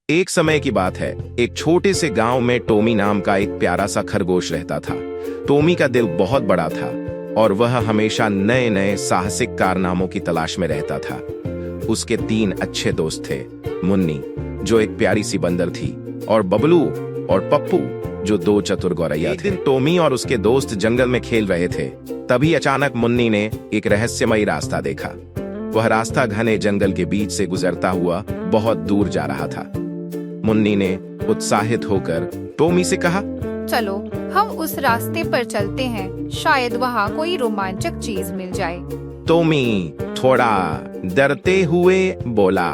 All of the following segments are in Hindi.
एक समय की बात है, एक छोटे से गांव में टोमी नाम का एक प्यारा सा खरगोश रहता था। टोमी का दिल बहुत बड़ा था और वह हमेशा नए नए साहसिक कारनामों की तलाश में रहता था। उसके 3 अच्छे दोस्त थे, मुन्नी जो एक प्यारी सी बंदर थी, और बबलू और पप्पू जो 2 चतुर गौरैया थे। एक दिन टोमी और उसके दोस्त जंगल में खेल रहे थे, तभी अचानक मुन्नी ने एक रहस्यमयी रास्ता देखा। वह रास्ता घने जंगल के बीच से गुजरता हुआ बहुत दूर जा रहा था। मुन्नी ने उत्साहित होकर टोमी से कहा, चलो हम उस रास्ते पर चलते हैं, शायद वहाँ कोई रोमांचक चीज मिल जाए। टोमी थोड़ा डरते हुए बोला,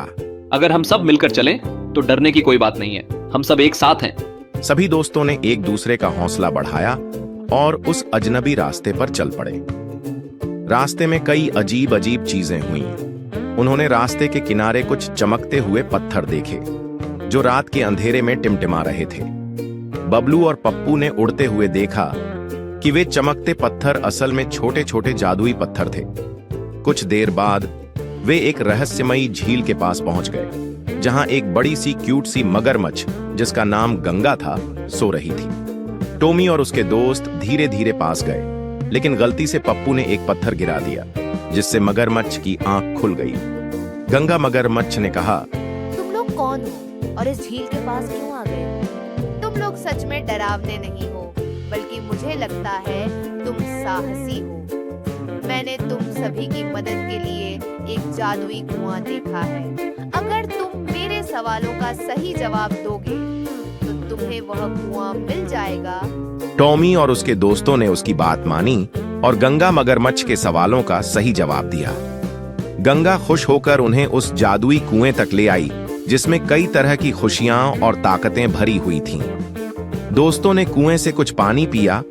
अगर हम सब मिलकर चलें तो डरने की कोई बात नहीं है, हम सब एक साथ हैं। सभी दोस्तों ने एक दूसरे का हौसला बढ़ाया और उस अजनबी रास्ते पर चल पड़े। रास्ते में कई अजीब अजीब चीजें हुई। उन्होंने रास्ते के किनारे कुछ चमकते हुए पत्थर देखे जो रात के अंधेरे में टिमटिमा रहे थे। बबलू और पप्पू ने उड़ते हुए देखा कि वे चमकते पत्थर असल में छोटे छोटे जादुई पत्थर थे। कुछ देर बाद वे एक रहस्यमयी झील के पास पहुंच गए, जहां एक बड़ी सी क्यूट सी मगरमच्छ जिसका नाम गंगा था सो रही थी। टोमी और उसके दोस्त धीरे धीरे पास गए, लेकिन गलती से पप्पू ने एक पत्थर गिरा दिया, जिससे मगरमच्छ की आंख खुल गई। गंगा मगरमच्छ ने कहा, तुम लोग कौन हो और इस झील के पास क्यों आ गए? तुम लोग सच में डरावने नहीं हो, बल्कि मुझे लगता है तुम साहसी हो। मैंने तुम सभी की मदद के लिए एक जादुई कुआं देखा है। अगर तुम मेरे सवालों का सही जवाब दोगे तो तुम्हें वह कुआं मिल जाएगा। टॉमी और उसके दोस्तों ने उसकी बात मानी और गंगा मगरमच्छ के सवालों का सही जवाब दिया। गंगा खुश होकर उन्हें उस जादुई कुएं तक ले आई, जिसमें कई तरह की खुशियां और ताकतें भरी हुई थीं। दोस्तों ने कुएं से कुछ पानी पिया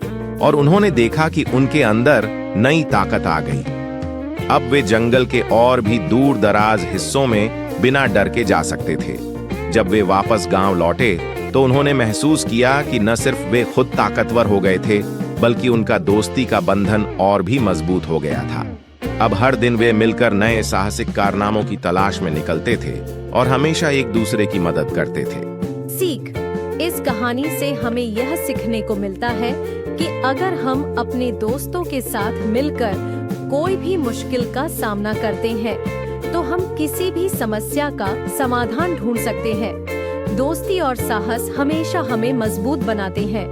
और उन्होंने देखा कि उनके अंदर नई ताकत आ गई। अब वे जंगल के और भी दूर दराज हिस्सों में बिना डर के जा सकते थे। जब वे वापस गांव लौटे तो उन्होंने महसूस किया कि न सिर्फ वे खुद ताकतवर हो गए थे, बल्कि उनका दोस्ती का बंधन और भी मजबूत हो गया था। अब हर दिन वे मिलकर नए साहसिक कारनामों की तलाश में निकलते थे और हमेशा एक दूसरे की मदद करते थे। सीख, इस कहानी से हमें यह सीखने को मिलता है कि अगर हम अपने दोस्तों के साथ मिलकर कोई भी मुश्किल का सामना करते हैं, तो हम किसी भी समस्या का समाधान ढूंढ सकते हैं। दोस्ती और साहस हमेशा हमें मजबूत बनाते हैं।